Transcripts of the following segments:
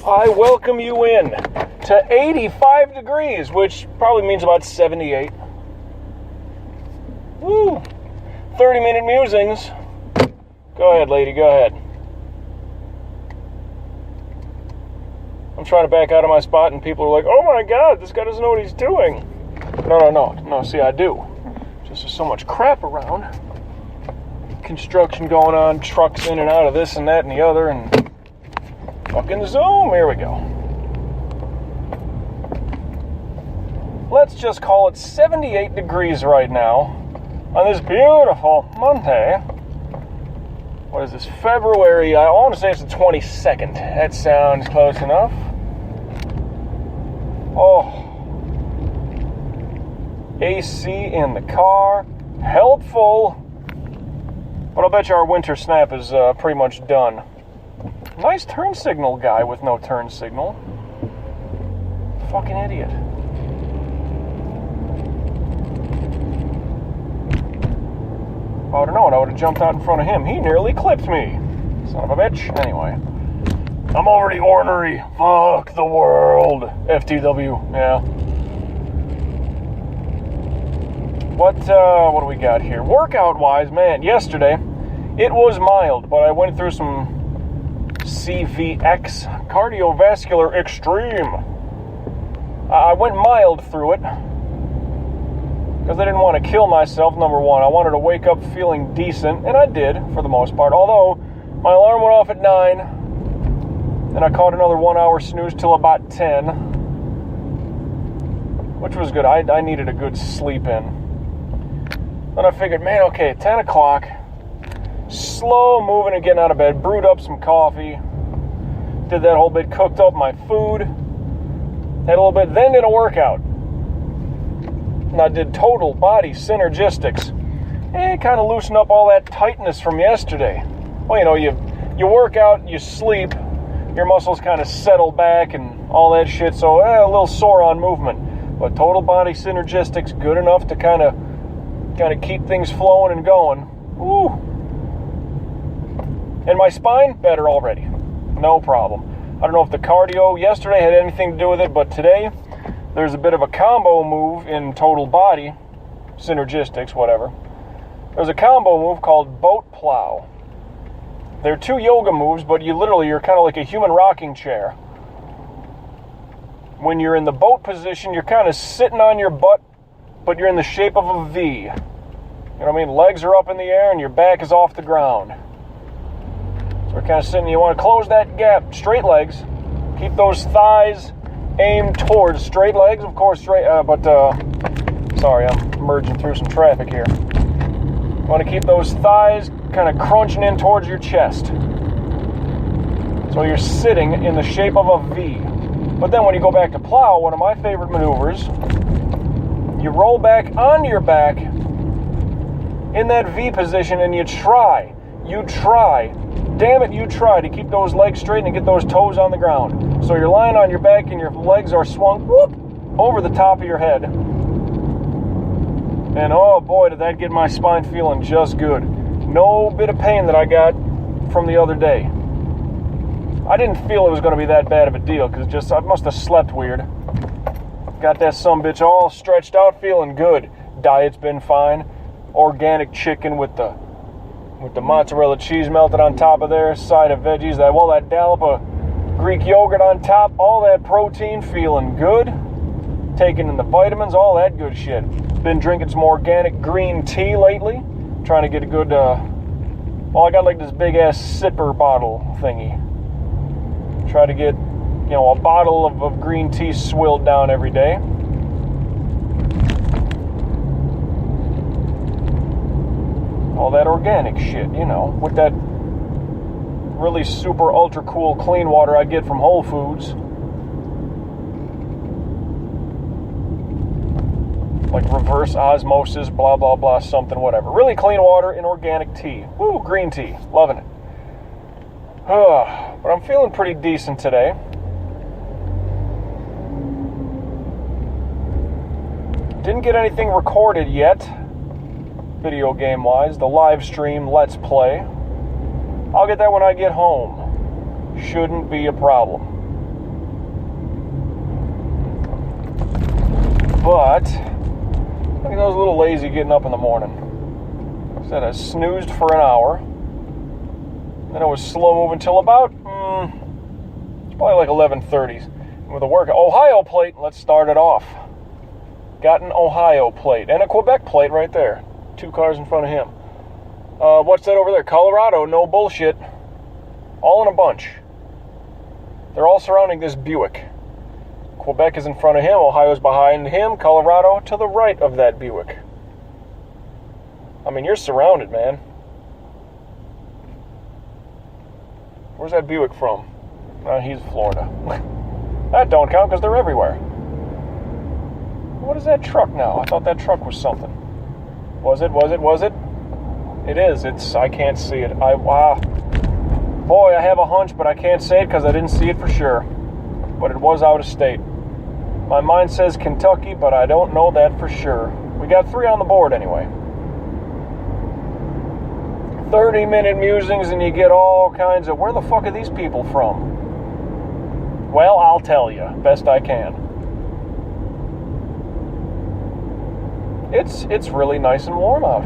I welcome you in to 85 degrees, which probably means about 78. Woo! 30-minute musings. Go ahead, lady, go ahead. I'm trying to back out of my spot, and people are like, oh my god, this guy doesn't know what he's doing. No, see, I do. Just there's so much crap around. Construction going on, trucks in and out of this and that and the other, and fucking zoom, here we go. Let's just call it 78 degrees right now on this beautiful Monday. What is this, February? I want to say it's the 22nd. That sounds close enough. Oh. AC in the car. Helpful. But I'll bet you our winter snap is pretty much done. Nice turn signal guy with no turn signal. Fucking idiot. I would have known. I would have jumped out in front of him. He nearly clipped me. Son of a bitch. Anyway. I'm already ornery. Fuck the world. FTW. Yeah. What do we got here? Workout-wise, man, yesterday, it was mild, but I went through some CVX, cardiovascular extreme. I went mild through it, because I didn't want to kill myself, number one. I wanted to wake up feeling decent, and I did, for the most part. Although, my alarm went off at 9, and I caught another 1 hour snooze till about 10, which was good. I needed a good sleep in. Then I figured, man, okay, 10 o'clock, slow moving and getting out of bed, brewed up some coffee, did that whole bit, cooked up my food, had a little bit, then did a workout. And I did total body synergistics, and kind of loosened up all that tightness from yesterday. Well, you know, you work out, you sleep, your muscles kind of settle back and all that shit, so a little sore on movement. But total body synergistics, good enough to kind of keep things flowing and going. Woo! And my spine, better already. No problem. I don't know if the cardio yesterday had anything to do with it, but today there's a bit of a combo move in total body synergistics, whatever. There's a combo move called boat plow. They're two yoga moves, but you're kind of like a human rocking chair. When you're in the boat position, you're kind of sitting on your butt, but you're in the shape of a V. You know what I mean? Legs are up in the air and your back is off the ground. So we're kind of sitting, you want to close that gap, straight legs. Keep those thighs aimed towards straight legs, of course, sorry, I'm merging through some traffic here. You want to keep those thighs kind of crunching in towards your chest. So you're sitting in the shape of a V. But then when you go back to plow, one of my favorite maneuvers, you roll back onto your back in that V position and you try to keep those legs straight and get those toes on the ground. So you're lying on your back and your legs are swung over the top of your head. And oh boy, did that get my spine feeling just good. No bit of pain that I got from the other day. I didn't feel it was going to be that bad of a deal because I must have slept weird. Got that sumbitch all stretched out, feeling good. Diet's been fine. Organic chicken with the mozzarella cheese melted on top of there, side of veggies, that dollop of Greek yogurt on top, all that protein, feeling good. Taking in the vitamins, all that good shit. Been drinking some organic green tea lately. Trying to get a good, I got like this big ass sipper bottle thingy. Try to get, a bottle of green tea swilled down every day. All that organic shit, with that really super ultra cool clean water I get from Whole Foods. Like reverse osmosis, blah, blah, blah, something, whatever. Really clean water in organic tea. Woo, green tea. Loving it. But I'm feeling pretty decent today. Didn't get anything recorded yet, video game wise. The live stream Let's Play. I'll get that when I get home. Shouldn't be a problem. But I think I was a little lazy getting up in the morning. Said I snoozed for an hour. Then I was slow moving till about, it's probably like 11:30. With a work Ohio plate, let's start it off. Got an Ohio plate and a Quebec plate right there. 2 cars in front of him. What's that over there? Colorado, no bullshit. All in a bunch. They're all surrounding this Buick. Quebec is in front of him, Ohio's behind him, Colorado to the right of that Buick. I mean, you're surrounded, man. Where's that Buick from? He's Florida. That don't count because they're everywhere. What is that truck now? I thought that truck was something. Was it? It is. I can't see it. Boy, I have a hunch, but I can't say it because I didn't see it for sure. But it was out of state. My mind says Kentucky, but I don't know that for sure. We got 3 on the board anyway. 30-minute musings and you get all kinds of, where the fuck are these people from? Well, I'll tell you, best I can. It's really nice and warm out.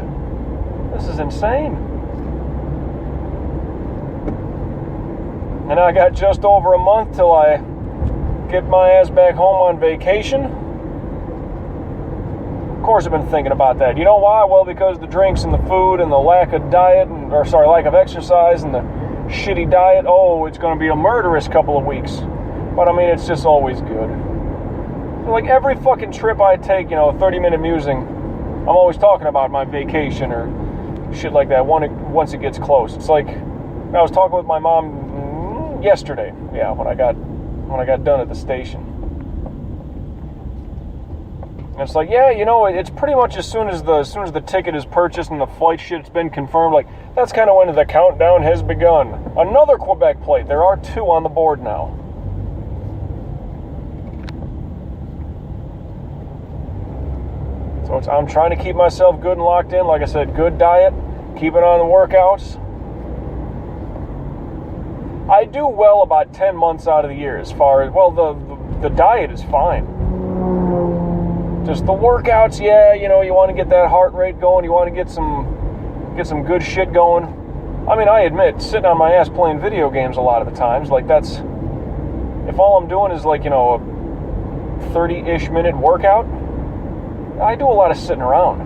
This is insane. And I got just over a month till I get my ass back home on vacation. Of course I've been thinking about that. You know why? Well, because the drinks and the food and the lack of lack of exercise and the shitty diet. Oh, it's going to be a murderous couple of weeks. But I mean, it's just always good. Like every fucking trip I take, 30-minute musing, I'm always talking about my vacation or shit like that once it gets close. It's like, I was talking with my mom yesterday, when I got done at the station. And it's like, it's pretty much as soon as the ticket is purchased and the flight shit's been confirmed, like, that's kind of when the countdown has begun. Another Quebec plate. There are 2 on the board now. So I'm trying to keep myself good and locked in. Like I said, good diet, keeping on the workouts. I do well about 10 months out of the year as far as, the diet is fine. Just the workouts, you want to get that heart rate going. You want to get some good shit going. I mean, I admit, sitting on my ass playing video games a lot of the times, like that's, if all I'm doing is like, a 30-ish minute workout, I do a lot of sitting around.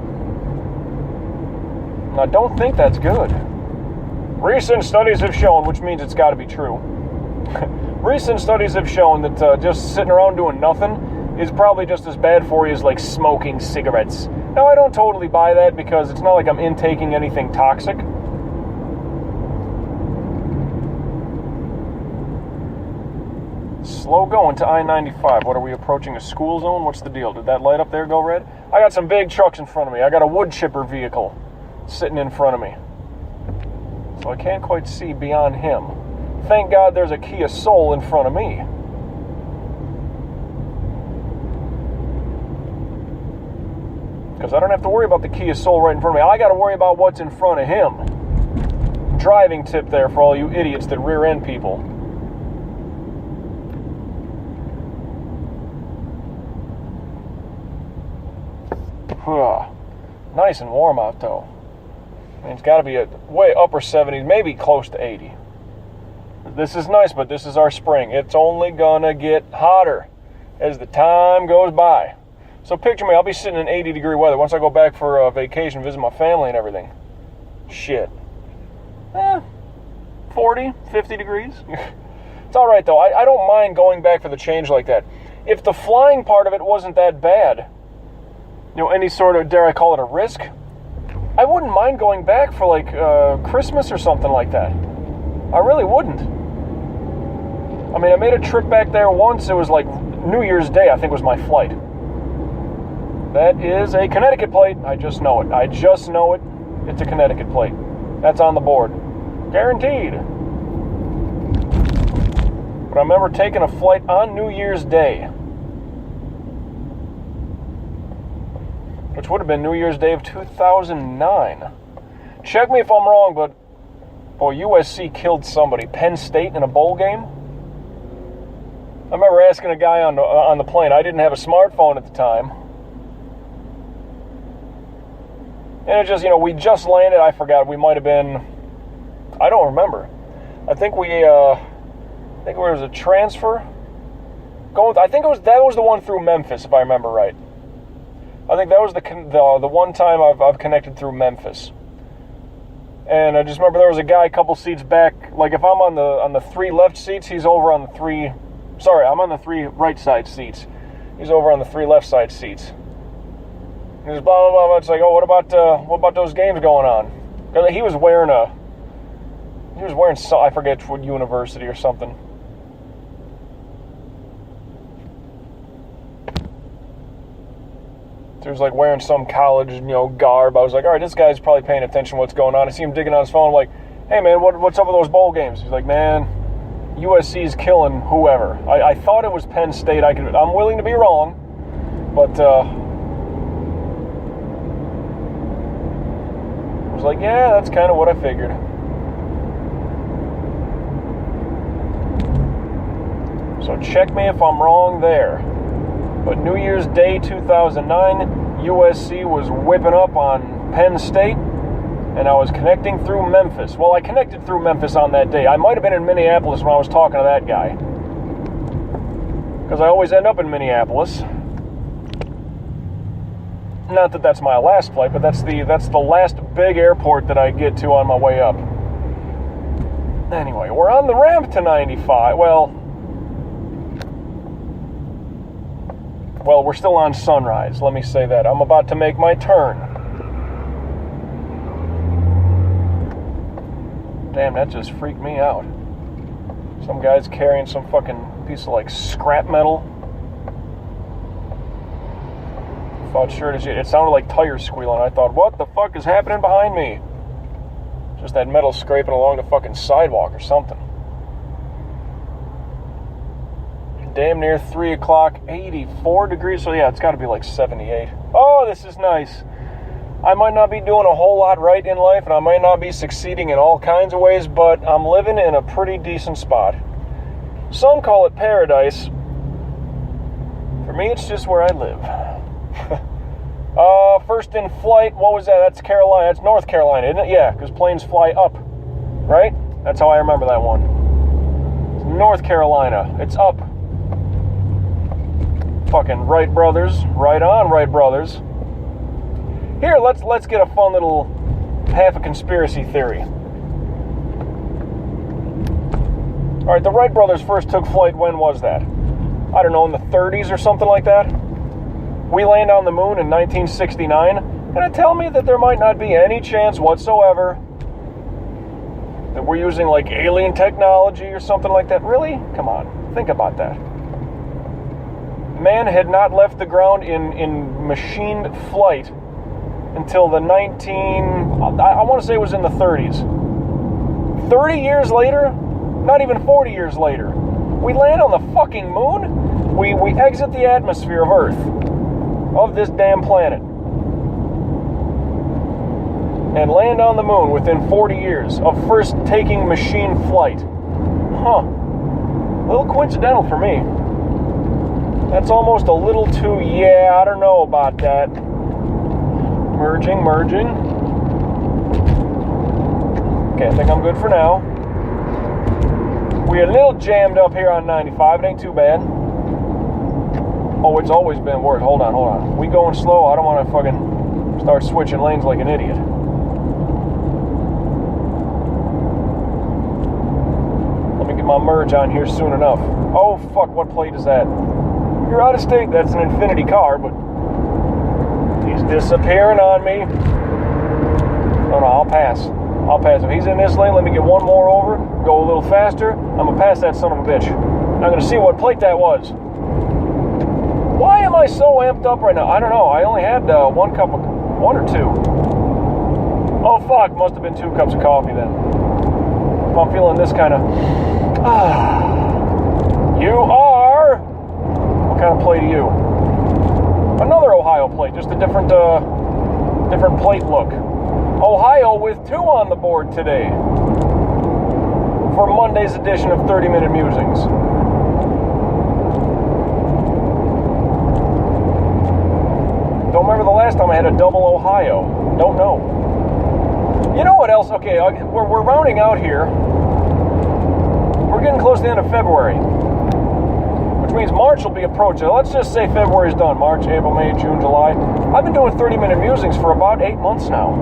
And I don't think that's good. Recent studies have shown, which means it's got to be true. Recent studies have shown that just sitting around doing nothing is probably just as bad for you as like smoking cigarettes. Now, I don't totally buy that because it's not like I'm intaking anything toxic. Slow going to I-95. What are we approaching, a school zone? What's the deal? Did that light up there go red? I got some big trucks in front of me. I got a wood chipper vehicle sitting in front of me. So I can't quite see beyond him. Thank God there's a Kia Soul in front of me. Because I don't have to worry about the Kia Soul right in front of me. I got to worry about what's in front of him. Driving tip there for all you idiots that rear-end people. Nice and warm out though. I mean, it's got to be a way upper 70s, maybe close to 80. This is nice, but this is our spring. It's only gonna get hotter as the time goes by. So picture me, I'll be sitting in 80-degree weather once I go back for a vacation, visit my family and everything. Shit. 40, 50 degrees. It's all right though. I don't mind going back for the change like that. If the flying part of it wasn't that bad, any sort of, dare I call it a risk, I wouldn't mind going back for like Christmas or something like that. I really wouldn't. I mean, I made a trip back there once. It was like New Year's Day, I think was my flight. That is a Connecticut plate. I just know it. It's a Connecticut plate. That's on the board. Guaranteed. But I remember taking a flight on New Year's Day, which would have been New Year's Day of 2009. Check me if I'm wrong, but USC killed somebody. Penn State in a bowl game. I remember asking a guy on the plane. I didn't have a smartphone at the time. And it just, we just landed. I forgot. We might have been, I don't remember. I think there was a transfer. I think that was the one through Memphis, if I remember right. I think that was the one time I've connected through Memphis. And I just remember there was a guy a couple seats back. Like if I'm on the 3 left seats, he's over on the 3. Sorry, I'm on the 3 right side seats. He's over on the 3 left side seats. And he's blah blah blah. It's like, oh, what about those games going on? He was wearing I forget what university or something. He was like wearing some college, garb. I was like, all right, this guy's probably paying attention to what's going on. I see him digging on his phone. I'm like, hey man, what's up with those bowl games? He's like, man, USC's killing whoever. I thought it was Penn State. I'm willing to be wrong, but I was like, yeah, that's kind of what I figured. So check me if I'm wrong there. But New Year's Day 2009, USC was whipping up on Penn State, and I was connecting through Memphis. Well, I connected through Memphis on that day. I might have been in Minneapolis when I was talking to that guy, because I always end up in Minneapolis. Not that that's my last flight, but that's the last big airport that I get to on my way up. Anyway, we're on the ramp to 95. Well, we're still on Sunrise, let me say that. I'm about to make my turn. Damn, that just freaked me out. Some guy's carrying some fucking piece of, scrap metal. Thought sure it sounded like tires squealing. I thought, what the fuck is happening behind me? Just that metal scraping along the fucking sidewalk or something. Damn near 3 o'clock, 84 degrees. So yeah, it's got to be 78. Oh, this is nice. I might not be doing a whole lot right in life, and I might not be succeeding in all kinds of ways, but I'm living in a pretty decent spot. Some call it paradise. For me, it's just where I live. First in flight, what was that? That's Carolina. That's North Carolina, isn't it? Yeah, because planes fly up, right? That's how I remember that one. It's North Carolina. It's up. Fucking Wright brothers. Right on, Wright brothers. Here, let's get a fun little half a conspiracy theory. All right, the Wright brothers first took flight. When was that? I don't know, in the 30s or something like that. We land on the moon in 1969, and tell me that there might not be any chance whatsoever that we're using alien technology or something like that. Really? Come on, think about that. Man had not left the ground in machined flight until the I want to say it was in the 30s. 30 years later, not even 40 years later, we land on the fucking moon. We exit the atmosphere of Earth, of this damn planet, and land on the moon within 40 years of first taking machine flight. Huh. A little coincidental for me. That's almost a little too, I don't know about that. Merging. Okay, I think I'm good for now. We're a little jammed up here on 95. It ain't too bad. Oh, it's always been worse. Hold on. We going slow. I don't want to fucking start switching lanes like an idiot. Let me get my merge on here soon enough. Oh, fuck, what plate is that? You're out of state. That's an Infinity car, but he's disappearing on me. No, I'll pass. If he's in this lane, let me get one more over, go a little faster. I'm going to pass that son of a bitch. I'm going to see what plate that was. Why am I so amped up right now? I don't know. I only had one or two. Oh, fuck. Must have been 2 cups of coffee then. If I'm feeling this kind of... You are... What kind of plate are you? Another Ohio plate. Just a different plate look. Ohio with 2 on the board today for Monday's edition of 30-Minute Musings. Don't remember the last time I had a double Ohio. Don't know. You know what else? Okay, we're rounding out here. We're getting close to the end of February, which means March will be approaching. Let's just say February's done. March, April, May, June, July. I've been doing 30-minute musings for about 8 months now.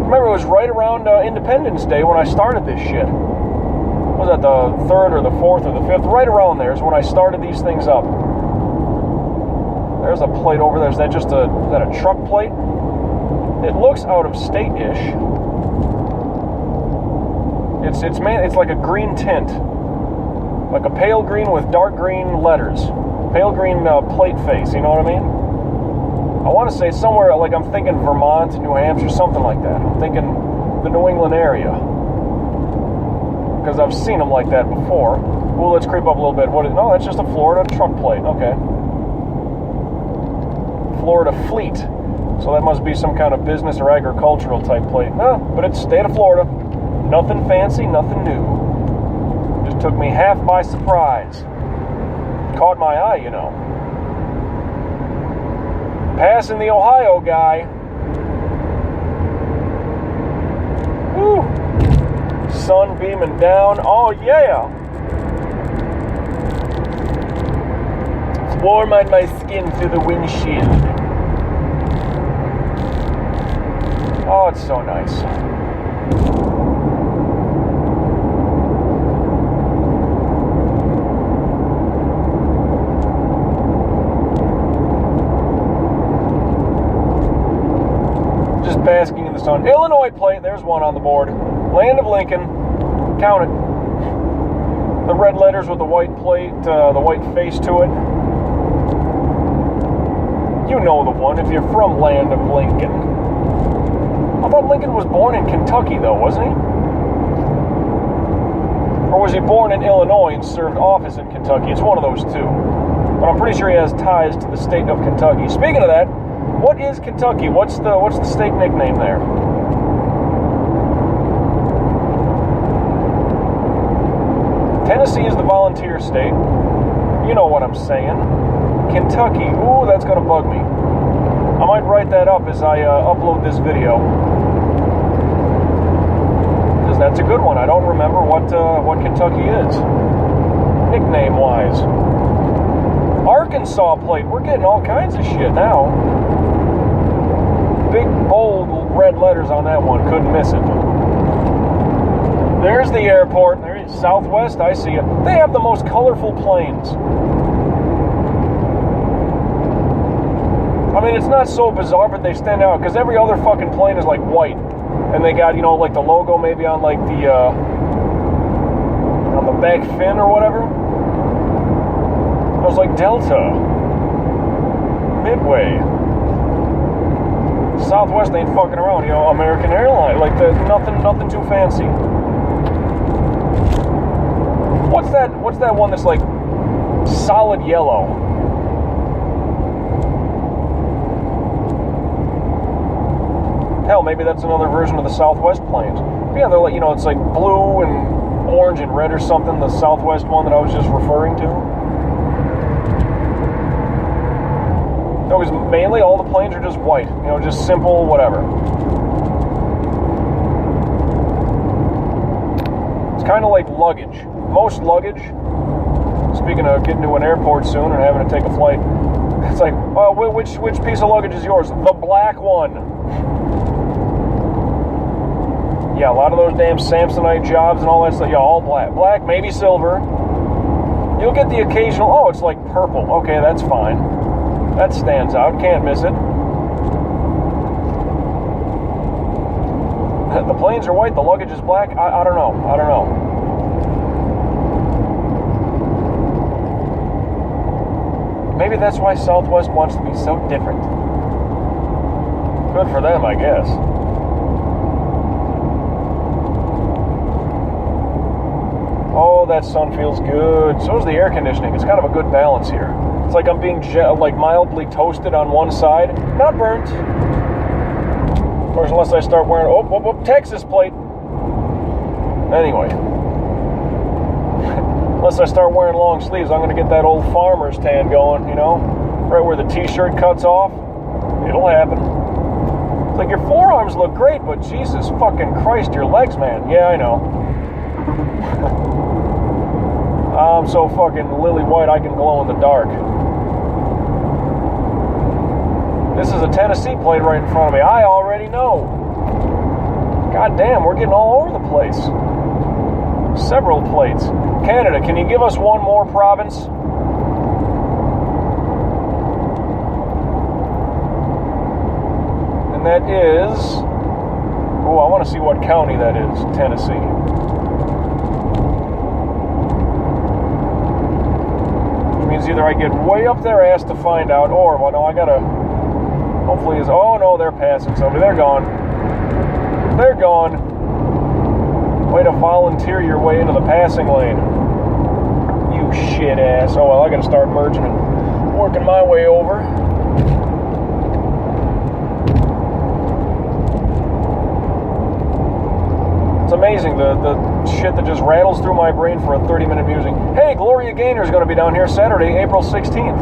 Remember, it was right around Independence Day when I started this shit. Was that the 3rd or the 4th or the 5th? Right around there is when I started these things up. There's a plate over there. Is that just is that a truck plate? It looks out of state-ish. It's like a green tint. Like a pale green with dark green letters. Pale green plate face, you know what I mean? I want to say somewhere, like I'm thinking Vermont, New Hampshire, something like that. I'm thinking the New England area. Because I've seen them like that before. Well, let's creep up a little bit. No, that's just a Florida truck plate. Okay. Florida Fleet. So that must be some kind of business or agricultural type plate. No, but it's state of Florida. Nothing fancy, nothing new. Just took me half by surprise. Caught my eye, you know. Passing the Ohio guy. Woo! Sun beaming down. Oh, yeah! It's warm on my skin through the windshield. Oh, it's so nice. Just basking in the sun. Illinois plate, there's one on the board. Land of Lincoln. Count it. The red letters with the white plate, the white face to it. You know the one if you're from Land of Lincoln. I thought Lincoln was born in Kentucky, though, wasn't he? Or was he born in Illinois and served office in Kentucky? It's one of those two. But I'm pretty sure he has ties to the state of Kentucky. Speaking of that, what is Kentucky? What's the state nickname there? Tennessee is the volunteer state. You know what I'm saying. Kentucky. Ooh, that's going to bug me. I might write that up as I upload this video. Because that's a good one. I don't remember what Kentucky is. Nickname-wise. Arkansas plate. We're getting all kinds of shit now. Big, bold red letters on that one. Couldn't miss it. There's the airport. There is Southwest. I see it. They have the most colorful planes. I mean, it's not so bizarre, but they stand out, because every other fucking plane is, like, white. And they got, you know, like, the logo maybe on, like, on the back fin or whatever. It was like Delta. Midway. Southwest ain't fucking around, you know, American Airlines. Like, nothing too fancy. What's that one that's, like, solid yellow? Hell, maybe that's another version of the Southwest planes. But yeah, they're like, you know, it's like blue and orange and red or something, the Southwest one that I was just referring to. No, because mainly all the planes are just white. You know, just simple whatever. It's kind of like luggage. Most luggage, speaking of getting to an airport soon and having to take a flight, it's like, oh, which piece of luggage is yours? The black one. Yeah, a lot of those damn Samsonite jobs and all that stuff, yeah, all black. Black, maybe silver. You'll get the occasional, oh, it's like purple. Okay, that's fine. That stands out, can't miss it. The planes are white, the luggage is black. I don't know. Maybe that's why Southwest wants to be so different. Good for them, I guess. Oh, that sun feels good. So is the air conditioning. It's kind of a good balance here. It's like I'm being like mildly toasted on one side, not burnt. Of course, unless I start wearing Texas plate. Anyway, unless I start wearing long sleeves, I'm going to get that old farmer's tan going. You know, right where the t-shirt cuts off. It'll happen. Like, your forearms look great, but Jesus fucking Christ, your legs, man. Yeah, I know. I'm so fucking lily white I can glow in the dark. This is a Tennessee plate right in front of me. I already know. God damn, we're getting all over the place. Several plates. Canada, can you give us one more province? And that is... Oh, I want to see what county that is. Tennessee. Which means either I get way up their ass to find out, or, well, no, I gotta... Hopefully is... Oh, no, they're passing somebody. They're gone. They're gone. Way to volunteer your way into the passing lane. You shit ass. Oh, well, I gotta start merging and working my way over. It's amazing, the shit that just rattles through my brain for a 30-minute musing. Hey, Gloria Gaynor's gonna be down here Saturday, April 16th.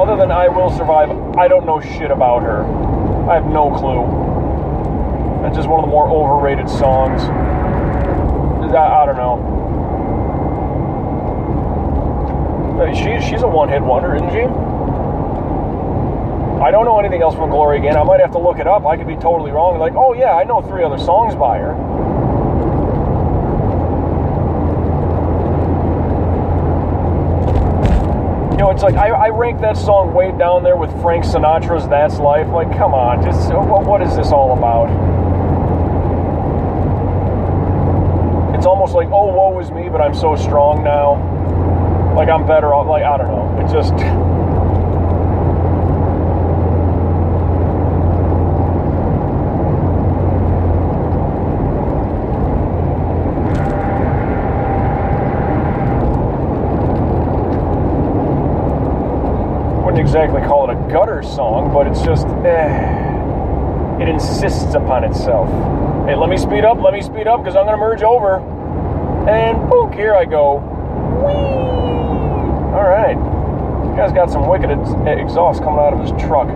Other than I Will Survive, I don't know shit about her. I have no clue. That's just one of the more overrated songs. I don't know. She's a one-hit wonder, isn't she? I don't know anything else from Gloria Gaynor. I might have to look it up. I could be totally wrong. Like, oh yeah, I know 3 other songs by her. You know, it's like, I rank that song way down there with Frank Sinatra's That's Life. Like, come on, just, what is this all about? It's almost like, oh, woe is me, but I'm so strong now. Like, I'm better off, like, I don't know. It just... exactly call it a gutter song, but it's just it insists upon itself. Hey, let me speed up because I'm gonna merge over, and boom, here I go. Whee! All right, this guy's got some wicked exhaust coming out of his truck.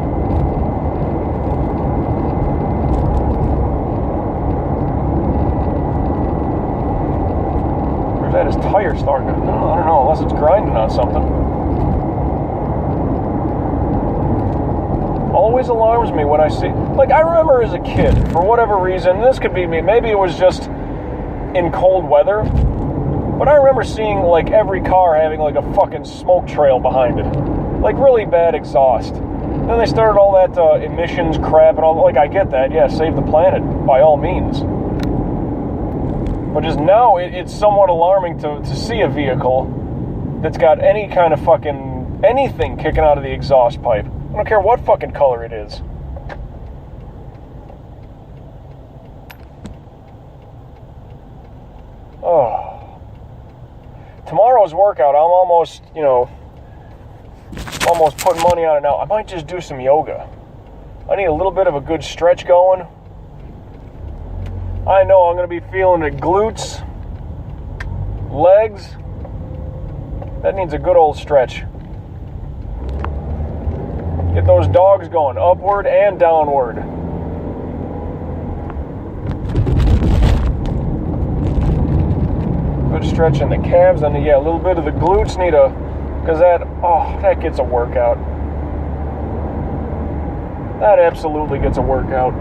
Or is that his tire starting? No, I don't know, unless it's grinding on something. Always alarms me when I see... Like, I remember as a kid, for whatever reason, this could be me, maybe it was just in cold weather, but I remember seeing, like, every car having, like, a fucking smoke trail behind it. Like, really bad exhaust. Then they started all that emissions crap and all... Like, I get that, yeah, save the planet, by all means. But just now, it's somewhat alarming to see a vehicle that's got any kind of fucking... anything kicking out of the exhaust pipe. I don't care what fucking color it is. Oh. Tomorrow's workout, I'm almost, almost putting money on it now. I might just do some yoga. I need a little bit of a good stretch going. I know I'm going to be feeling the glutes, legs. That needs a good old stretch. Get those dogs going, upward and downward. Good stretch in the calves, and yeah, a little bit of the glutes need a, because that gets a workout. That absolutely gets a workout.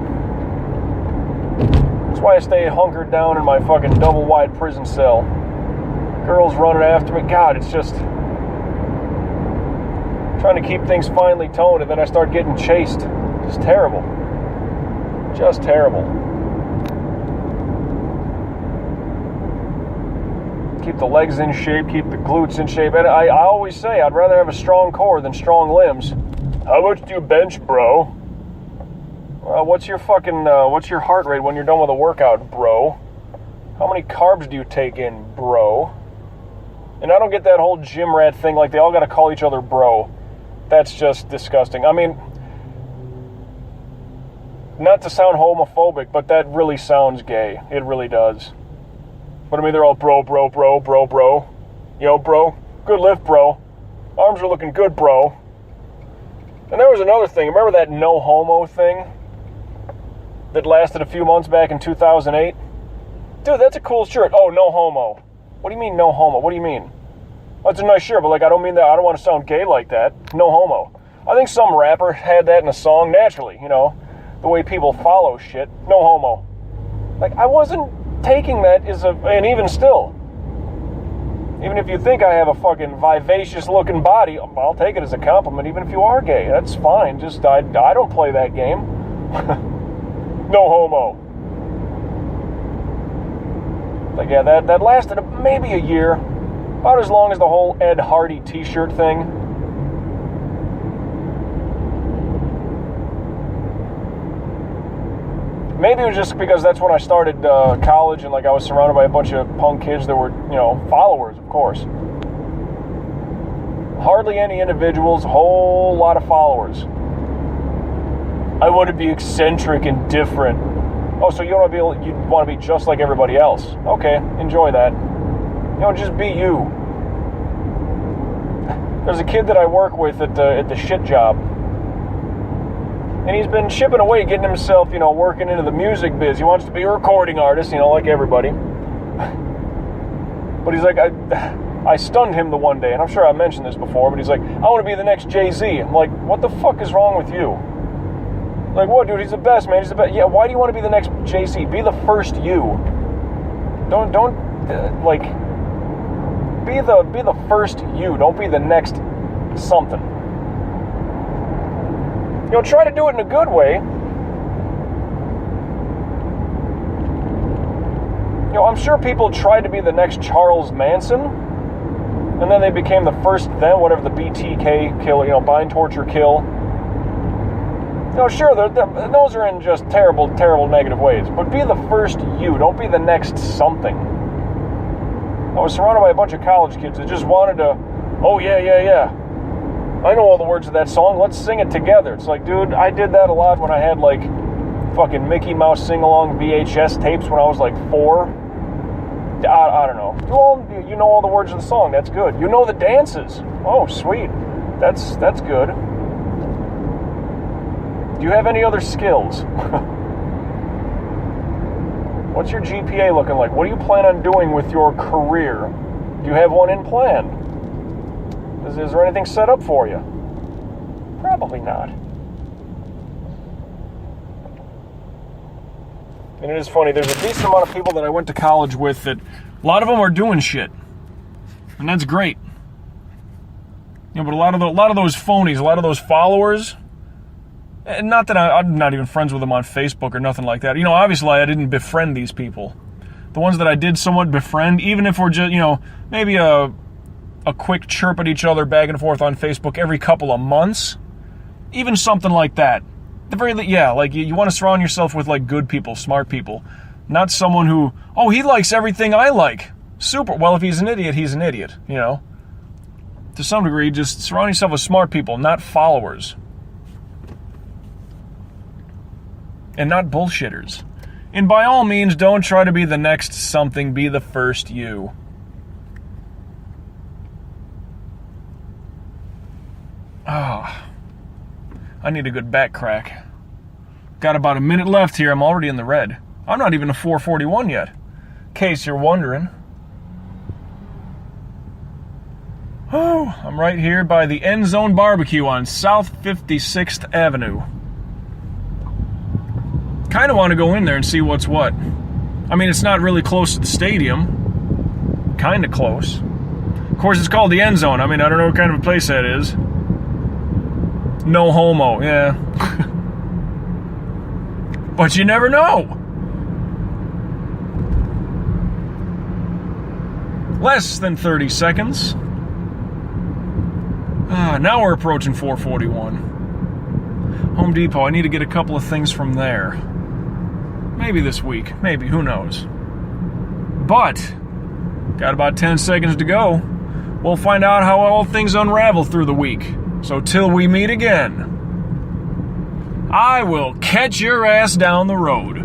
That's why I stay hunkered down in my fucking double-wide prison cell. Girls running after me, God, it's just... trying to keep things finely toned, and then I start getting chased. Just terrible. Just terrible. Keep the legs in shape, keep the glutes in shape. And I always say I'd rather have a strong core than strong limbs. How much do you bench, bro? What's your heart rate when you're done with a workout, bro? How many carbs do you take in, bro? And I don't get that whole gym rat thing, like they all gotta call each other bro. That's just disgusting. I mean, not to sound homophobic, but that really sounds gay. It really does. But I mean, they're all bro. Yo, bro. Good lift, bro. Arms are looking good, bro. And there was another thing. Remember that no homo thing that lasted a few months back in 2008? Dude, that's a cool shirt. Oh, no homo. What do you mean no homo? What do you mean? Well, it's a nice shirt, but like I don't mean that. I don't want to sound gay like that. No homo. I think some rapper had that in a song naturally, you know, the way people follow shit. No homo. Like, I wasn't taking that as and even still, even if you think I have a fucking vivacious looking body, I'll take it as a compliment, even if you are gay. That's fine. Just, I don't play that game. No homo. Like, yeah, that lasted maybe a year. About as long as the whole Ed Hardy t-shirt thing. Maybe it was just because that's when I started college and like I was surrounded by a bunch of punk kids that were, you know, followers, of course. Hardly any individuals, a whole lot of followers. I want to be eccentric and different. Oh, so you want to be just like everybody else. Okay, enjoy that. You know, just be you. There's a kid that I work with at the shit job. And he's been chipping away, getting himself, you know, working into the music biz. He wants to be a recording artist, you know, like everybody. But he's like, I stunned him the one day, and I'm sure I mentioned this before, but he's like, I want to be the next Jay-Z. I'm like, what the fuck is wrong with you? Like, what, dude? He's the best, man. He's the best. Yeah, why do you want to be the next Jay-Z? Be the first you. Be the first you. Don't be the next something. You know, try to do it in a good way. You know, I'm sure people tried to be the next Charles Manson, and then they became the first, then whatever the BTK kill, you know, bind, torture, kill. You know, sure, those are in just terrible, terrible negative ways, but be the first you. Don't be the next something. I was surrounded by a bunch of college kids that just wanted to, oh, yeah. I know all the words of that song. Let's sing it together. It's like, dude, I did that a lot when I had, like, fucking Mickey Mouse sing-along VHS tapes when I was, like, 4. I don't know. You know all the words of the song. That's good. You know the dances. Oh, sweet. That's good. Do you have any other skills? What's your GPA looking like? What do you plan on doing with your career? Do you have one in plan? Is there anything set up for you? Probably not. And it is funny, there's a decent amount of people that I went to college with that a lot of them are doing shit. And that's great. You know, but a lot of those phonies, a lot of those followers, and not that I'm not even friends with them on Facebook or nothing like that. You know, obviously I didn't befriend these people. The ones that I did somewhat befriend, even if we're just, you know, maybe a quick chirp at each other back and forth on Facebook every couple of months, even something like that. The very, yeah, like you want to surround yourself with like good people, smart people, not someone who, oh, he likes everything I like. Super. Well, if he's an idiot, he's an idiot, you know. To some degree, just surround yourself with smart people, not followers. And not bullshitters. And by all means, don't try to be the next something, be the first you. Oh, I need a good back crack. Got about a minute left here. I'm already in the red. I'm not even a 441 yet, in case you're wondering. Oh, I'm right here by the End Zone Barbecue on South 56th Avenue. Kind of want to go in there and see what's what. I mean, it's not really close to the stadium. Kind of close. Of course, it's called the End Zone. I mean, I don't know what kind of a place that is. No homo, yeah. But you never know. Less than 30 seconds. Now we're approaching 441. Home Depot, I need to get a couple of things from there. Maybe this week, maybe, who knows. But, got about 10 seconds to go. We'll find out how all things unravel through the week. So till we meet again, I will catch your ass down the road.